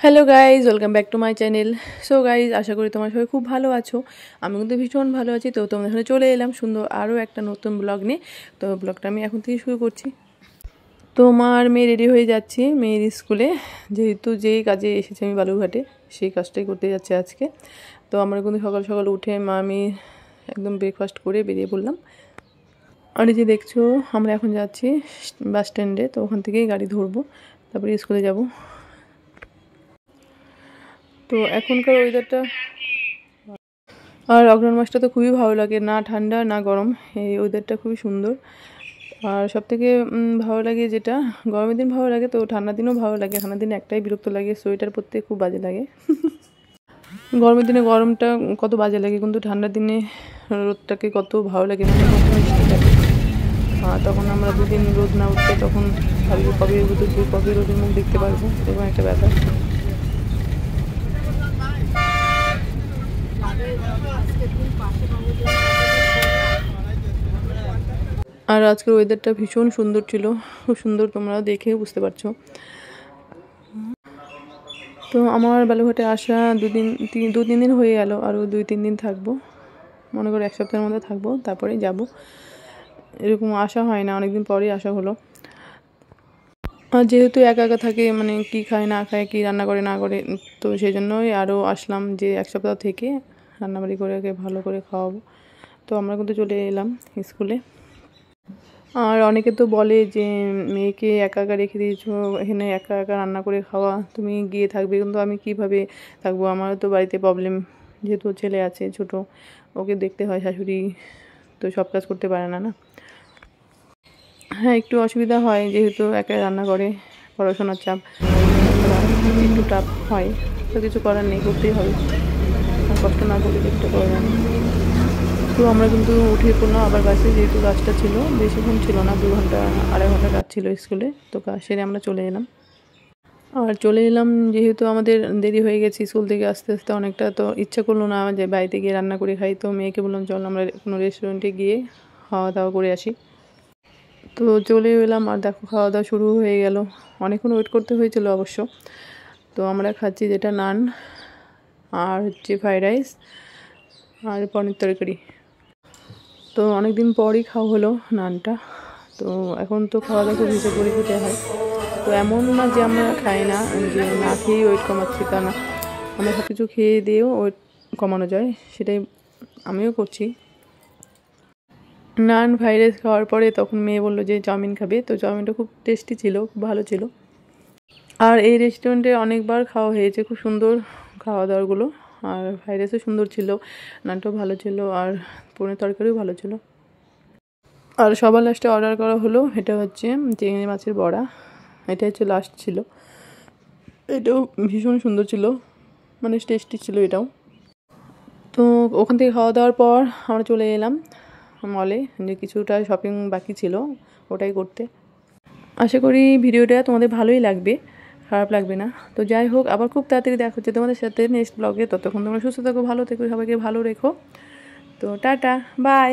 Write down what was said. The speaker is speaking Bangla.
Hello guys, welcome back to my channel. So guys, আশা করি তোমার সবাই খুব ভালো আছো। আমি কিন্তু ভীষণ ভালো আছি। তো তোমাদের এখানে চলে এলাম সুন্দর আরও একটা নতুন ব্লগ নিয়ে। তো ব্লগটা আমি এখন থেকে শুরু করছি। তো মার মেয়ে রেডি হয়ে যাচ্ছি মেয়ের স্কুলে, যেহেতু যেই কাজে এসেছি আমি বালুরঘাটে, সেই কাজটাই করতে যাচ্ছে আজকে। তো আমরা কিন্তু সকাল সকাল উঠে মা আমি একদম ব্রেকফাস্ট করে বেরিয়ে পড়লাম। আর এই যে দেখছো, আমরা এখন যাচ্ছি বাস স্ট্যান্ডে। তো ওখান থেকেই গাড়ি ধরবো, তারপরে স্কুলে যাব। তো এখনকার ওয়েদারটা আর অগ্রহণ মাসটা তো খুবই ভালো লাগে, না ঠান্ডা না গরম, এই ওয়েদারটা খুবই সুন্দর। আর সবথেকে ভালো লাগে যেটা, গরমের দিন ভালো লাগে, তো ঠান্ডার দিনও ভালো লাগে। ঠান্ডার দিনে একটাই বিরক্ত লাগে, সোয়েটার পরতে খুব বাজে লাগে। গরমের দিনে গরমটা কত বাজে লাগে, কিন্তু ঠান্ডার দিনে রোদটাকে কত ভালো লাগে, মানে মিষ্টি লাগে। আর তখন আমরা দুদিন রোদ না উঠলে তখন ভাবি কবে রোদ উঠবে, কবে রোদের মুখ দেখতে পারবো, এরকম একটা ব্যাপার। আর আজকের ওয়েদারটা ভীষণ সুন্দর ছিল, খুব সুন্দর, তোমরা দেখে বুঝতে পারছো। তো আমার বালুরঘাটে আসা দু তিন দিন হয়ে গেল, আরও 2-3 দিন থাকবো, মনে করো 1 সপ্তাহের মধ্যে থাকবো, তারপরে যাব। এরকম আসা হয় না, অনেকদিন পরেই আসা হলো। আর যেহেতু একা একা থাকে, মানে কি খায় না খায়, কি রান্না করে না করে, তো সেই জন্যই আরও আসলাম যে 1 সপ্তাহ থেকে রান্নাবাড়ি করে ওকে ভালো করে খাওয়াবো। তো আমরা কিন্তু চলে এলাম স্কুলে। আর অনেকে তো বলে যে মেয়েকে একা একা রেখে দিয়েছো, এখানে একা একা রান্না করে খাওয়া, তুমি গিয়ে থাকবে, কিন্তু আমি কিভাবে থাকবো, আমারও তো বাড়িতে প্রবলেম, যেহেতু ছেলে আছে ছোট, ওকে দেখতে হয়, শাশুড়ি তো সব কাজ করতে পারে না না। হ্যাঁ, একটু অসুবিধা হয়, যেহেতু একা রান্না করে, পড়াশোনার চাপ, একটু টাফ হয়, তো কিছু করার নেই, করতেই হবে, কষ্ট না করলে চেষ্টা করে না। তো আমরা কিন্তু উঠে পড়লাম আবার বাসে, যেহেতু কাজটা ছিল বেশিক্ষণ ছিল না, 2 ঘন্টা 2.5 ঘন্টা কাজ ছিল স্কুলে। তো কাজ সেরে আমরা চলে এলাম। আর চলে এলাম যেহেতু আমাদের দেরি হয়ে গেছে স্কুল থেকে আসতে আসতে অনেকটা, তো ইচ্ছা করলো না যে বাড়িতে গিয়ে রান্না করে খাই। তো মেয়েকে বললাম চল আমরা কোনো রেস্টুরেন্টে গিয়ে খাওয়া দাওয়া করে আসি। তো চলে এলাম, আর দেখো খাওয়া দাওয়া শুরু হয়ে গেল। অনেকক্ষণ ওয়েট করতে হয়েছিল অবশ্য। তো আমরা খাচ্ছি যেটা নান, আর হচ্ছে ফ্রাইড রাইস, আর পনির তরকারি। তো অনেক দিন পরই খাওয়া হলো নানটা। তো এখন তো খাওয়া দাওয়া খুব হিসেব করে খেতে হয়। তো এমন না যে আমরা খাই না, যে না খেয়েই ওয়েট কমাচ্ছি তা না, আমরা সব কিছু খেয়ে দিয়েও ওয়েট কমানো যায়, সেটাই আমিও করছি। নান ফ্রাইড রাইস খাওয়ার পরে তখন মেয়ে বললো যে চাউমিন খাবে। তো চাউমিনটা খুব টেস্টি ছিল, খুব ভালো ছিল। আর এই রেস্টুরেন্টে অনেকবার খাওয়া হয়েছে, খুব সুন্দর খাওয়া দাওয়াগুলো। আর ফ্রাইড রাইসও সুন্দর ছিল, নানটাও ভালো ছিল, আর পনির তরকারিও ভালো ছিল। আর সবার লাস্টে অর্ডার করা হলো, এটা হচ্ছে চিংড়ি মাছের বড়া, এটা হচ্ছে লাস্ট ছিল। এটাও ভীষণ সুন্দর ছিল, মানে টেস্টি ছিল এটাও। তো ওখান থেকে খাওয়া দাওয়ার পর আমরা চলে এলাম মলে, যে কিছুটা শপিং বাকি ছিল ওটাই করতে। আশা করি ভিডিওটা তোমাদের ভালোই লাগবে, খারাপ লাগবে না। তো যাই হোক, আবার খুব তাড়াতাড়ি দেখা হচ্ছে তোমাদের সাথে নেক্সট ব্লগে। ততক্ষণ তোমরা সুস্থ থাকো, ভালো থেকো, সবাইকে ভালো রেখো। তো টাটা, বাই।